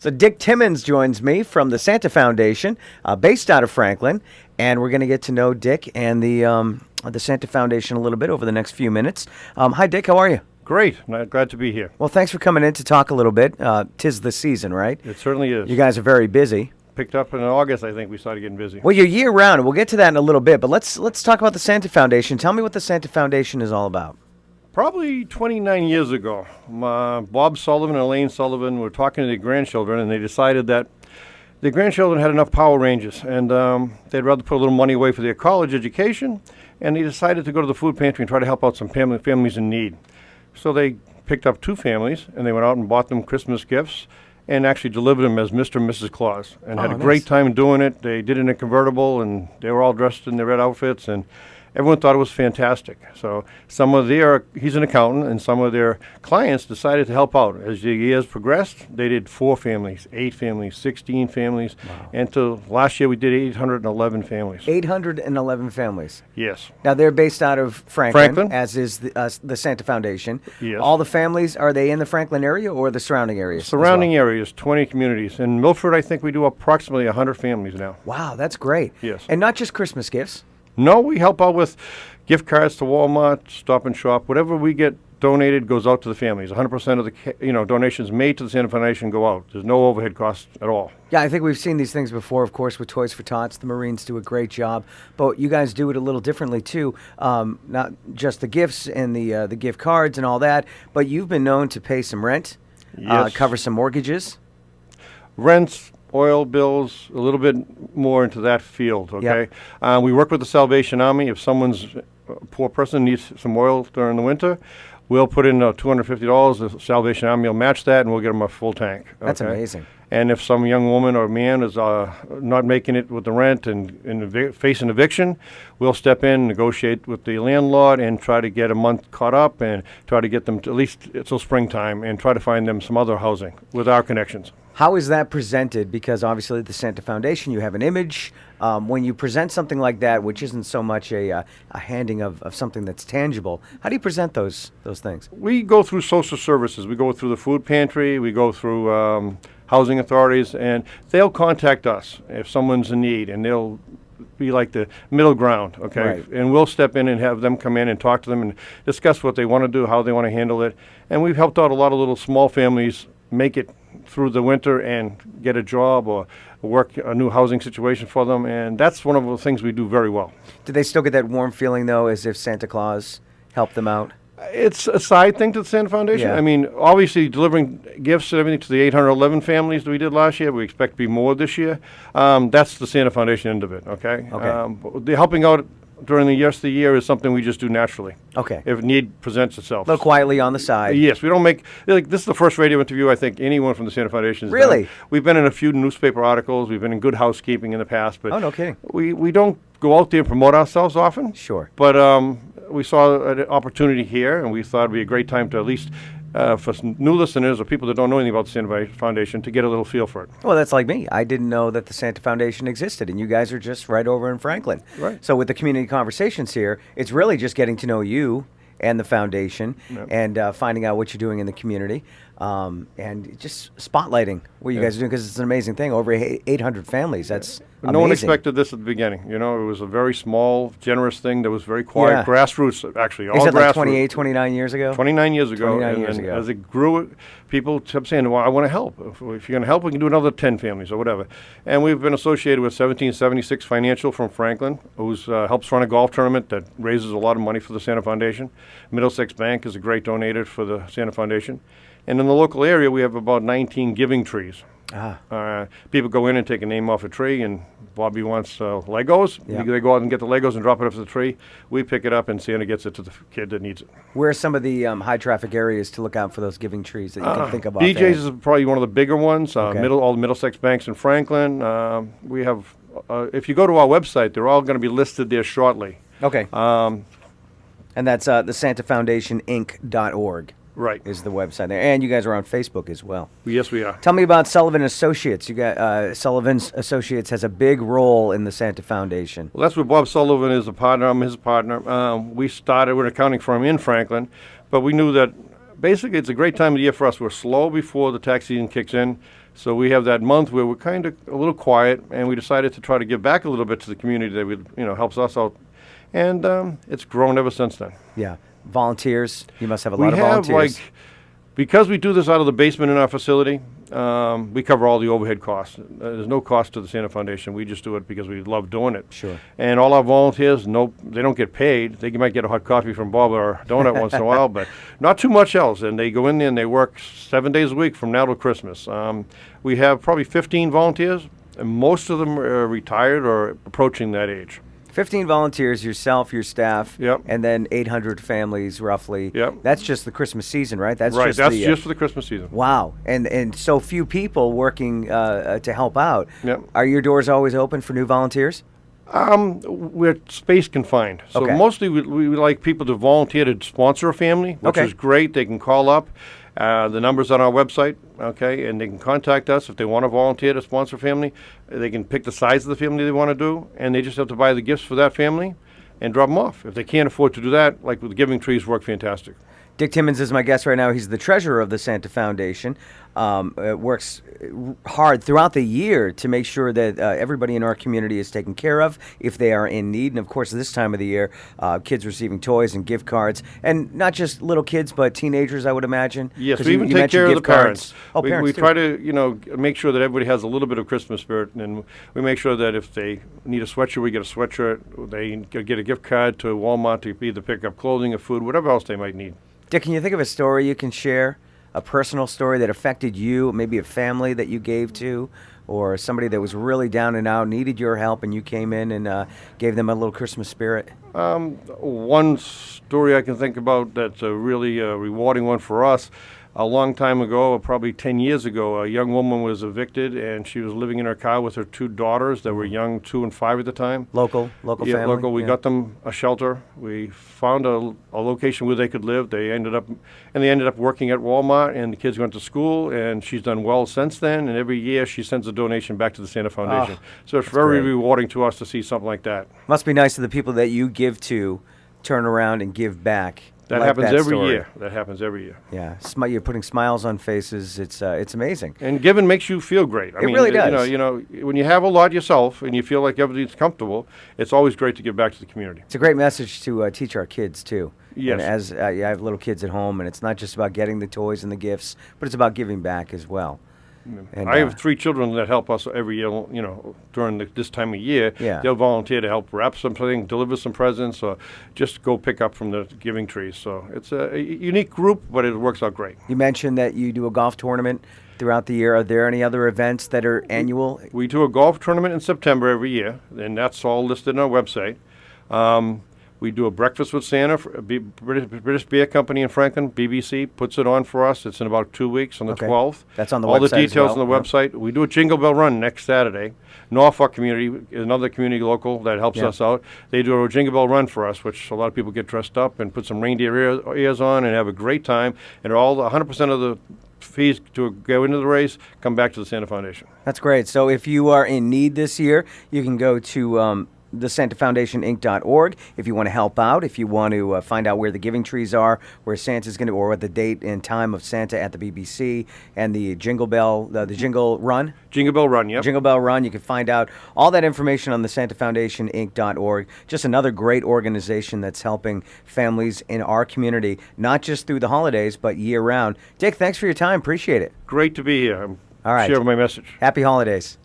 So Dick Timmons joins me from the Santa Foundation, based out of Franklin, and we're going to get to know Dick and the Santa Foundation a little bit over the next few minutes. Hi, Dick. How are you? Great. Glad to be here. Well, thanks for coming in to talk a little bit. 'Tis the season, right? It certainly is. You guys are very busy. Picked up in August, I think we started getting busy. Well, you're year-round. We'll get to that in a little bit, but let's talk about the Santa Foundation. Tell me what the Santa Foundation is all about. Probably 29 years ago, Bob Sullivan and Elaine Sullivan were talking to their grandchildren, and they decided that their grandchildren had enough Power Rangers, and they'd rather put a little money away for their college education, and they decided to go to the food pantry and try to help out some families in need. So they picked up 2 families, and they went out and bought them Christmas gifts and actually delivered them as Mr. and Mrs. Claus, and had a great time doing it. They did it in a convertible, and they were all dressed in their red outfits, and everyone thought it was fantastic. So he's an accountant, and some of their clients decided to help out. As the years progressed, they did 4 families, 8 families, 16 families, and to last year we did 811 families. 811 families. Yes. Now, they're based out of Franklin. As is the Santa Foundation. Yes. All the families, are they in the Franklin area or the surrounding areas? Surrounding areas, 20 communities. In Milford, I think we do approximately 100 families now. Wow, that's great. Yes. And not just Christmas gifts. No, we help out with gift cards to Walmart, Stop and Shop. Whatever we get donated goes out to the families. 100% of the donations made to the Santa Foundation go out. There's no overhead costs at all. Yeah, I think we've seen these things before, of course, with Toys for Tots. The Marines do a great job, but you guys do it a little differently too. Not just the gifts and the gift cards and all that, but you've been known to pay some rent, Yes. cover some mortgages. Rents, oil bills, a little bit more into that field, okay? We work with the Salvation Army. If someone's a poor person needs some oil during the winter, we'll put in $250. The Salvation Army will match that, and we'll get them a full tank. That's amazing. And if some young woman or man is not making it with the rent and facing eviction, we'll step in, negotiate with the landlord, and try to get a month caught up and try to get them to at least until springtime and try to find them some other housing with our connections. How is that presented? Because obviously the Santa Foundation, you have an image. When you present something like that, which isn't so much a handing of something that's tangible, how do you present those things? We go through social services. We go through the food pantry. We go through housing authorities, and they'll contact us if someone's in need, and they'll be like the middle ground, okay? Right. And we'll step in and have them come in and talk to them and discuss what they want to do, how they want to handle it. And we've helped out a lot of little small families make it through the winter and get a job or work a new housing situation for them, and that's one of the things we do very well. Do they still get that warm feeling, though, as if Santa Claus helped them out? It's a side thing to the Santa Foundation. Yeah. I mean, obviously delivering gifts and everything to the 811 families that we did last year, we expect to be more this year. That's the Santa Foundation end of it, okay? The helping out during the rest of the year is something we just do naturally. Okay. If need presents itself. A little quietly on the side. Yes, we don't make, this is the first radio interview I think anyone from the Santa Foundation has Really? done. We've been in a few newspaper articles, we've been in Good Housekeeping in the past, but Oh, no kidding. we don't go out there and promote ourselves often. Sure. But we saw an opportunity here, and we thought it would be a great time to at least, for some new listeners or people that don't know anything about the Santa Foundation, to get a little feel for it. Well, that's like me. I didn't know that the Santa Foundation existed, and you guys are just right over in Franklin. Right. So with the community conversations here, it's really just getting to know you and the foundation, and finding out what you're doing in the community, and just spotlighting what you guys are doing, because it's an amazing thing. Over 800 families. That's amazing. No one expected this at the beginning. It was a very small, generous thing that was very quiet. Grassroots, actually. All grassroots. Like 28, 29 years ago? 29 years ago. 29 years ago. As it grew, people kept saying, well, I want to help. If you're going to help, we can do another 10 families or whatever. And we've been associated with 1776 Financial from Franklin, who helps run a golf tournament that raises a lot of money for the Santa Foundation. Middlesex Bank is a great donator for the Santa Foundation. And in the local area, we have about 19 giving trees. People go in and take a name off a tree, and Bobby wants Legos. Yeah. They go out and get the Legos and drop it off the tree. We pick it up, and Santa gets it to the kid that needs it. Where are some of the high traffic areas to look out for those giving trees that you can think of? BJ's is probably one of the bigger ones. All the Middlesex banks in Franklin. We have, if you go to our website, they're all going to be listed there shortly. Okay. And that's the SantaFoundationInc.org. Right. Is the website there. And you guys are on Facebook as well. Yes, we are. Tell me about Sullivan Associates. You got Sullivan Associates has a big role in the Santa Foundation. Well, that's where Bob Sullivan is a partner. I'm his partner. We started with an accounting firm in Franklin, but we knew that basically it's a great time of the year for us. We're slow before the tax season kicks in. So we have that month where we're kind of a little quiet, and we decided to try to give back a little bit to the community that helps us out, and it's grown ever since then. Yeah. Volunteers. You must have a lot of volunteers. We have because we do this out of the basement in our facility, we cover all the overhead costs. There's no cost to the Santa Foundation. We just do it because we love doing it. Sure. And all our volunteers, they don't get paid. They might get a hot coffee from Bob or a donut once in a while, but not too much else. And they go in there and they work 7 days a week from now till Christmas. We have probably 15 volunteers, and most of them are retired or approaching that age. 15 volunteers, yourself, your staff, Yep. and then 800 families roughly. Yep. That's just the Christmas season, right? That's Right, just that's the, just for the Christmas season. Wow, and so few people working to help out. Yep. Are your doors always open for new volunteers? We're space confined. So Okay. mostly we like people to volunteer to sponsor a family, which Okay. is great. They can call up. The number's on our website, okay, and they can contact us if they want to volunteer to sponsor a family. They can pick the size of the family they want to do, and they just have to buy the gifts for that family and drop them off. If they can't afford to do that, like with the Giving Trees, work fantastic. Dick Timmons is my guest right now. He's the treasurer of the Santa Foundation. Works hard throughout the year to make sure that everybody in our community is taken care of if they are in need. And, of course, this time of the year, kids receiving toys and gift cards. And not just little kids, but teenagers, I would imagine. Yes, 'Cause we even take care of the gift cards. parents. Oh, we parents, too. try to, make sure that everybody has a little bit of Christmas spirit, and we make sure that if they need a sweatshirt, we get a sweatshirt. They get a gift card to Walmart to either pick up clothing or food, whatever else they might need. Dick, can you think of a story you can share, a personal story that affected you, maybe a family that you gave to, or somebody that was really down and out, needed your help, and you came in and gave them a little Christmas spirit? One story I can think about that's a really rewarding one for us. A long time ago, probably 10 years ago, a young woman was evicted, and she was living in her car with her two daughters that were young, 2 and 5 at the time. Local Yeah, family? local. We got them a shelter. We found a location where they could live. They ended up working at Walmart, and the kids went to school, and she's done well since then. And every year she sends a donation back to the Santa Foundation. So it's very great. rewarding to us to see something like that. Must be nice to the people that you give to turn around and give back. That like happens every story. year. That happens every year. Yeah, you're putting smiles on faces. It's amazing. And giving makes you feel great. It really does. You know, when you have a lot yourself and you feel like everything's comfortable, it's always great to give back to the community. It's a great message to teach our kids too. Yes. And as I have little kids at home, and it's not just about getting the toys and the gifts, but it's about giving back as well. And, I have 3 children that help us every year, during this time of year. Yeah. They'll volunteer to help wrap something, deliver some presents, or just go pick up from the Giving Trees. So it's a unique group, but it works out great. You mentioned that you do a golf tournament throughout the year. Are there any other events that are annual? We do a golf tournament in September every year, and that's all listed on our website. We do a breakfast with Santa. British Beer Company in Franklin, BBC, puts it on for us. It's in about 2 weeks on the Okay. 12th. That's on the all website the details as well. on the Yep. website. We do a Jingle Bell Run next Saturday. Norfolk Community is another community local that helps Yeah. us out. They do a Jingle Bell Run for us, which a lot of people get dressed up and put some reindeer ears on and have a great time. And 100% of the fees to go into the race come back to the Santa Foundation. That's great. So if you are in need this year, you can go to the SantaFoundationInc.org if you want to help out, if you want to find out where the Giving Trees are, where Santa's going to, or what the date and time of Santa at the BBC, and the Jingle Bell, the Jingle Run. Jingle Bell Run, yep. Jingle Bell Run. You can find out all that information on the SantaFoundationInc.org. Just another great organization that's helping families in our community, not just through the holidays, but year round. Dick, thanks for your time. Appreciate it. Great to be here. All right. Share my message. Happy holidays.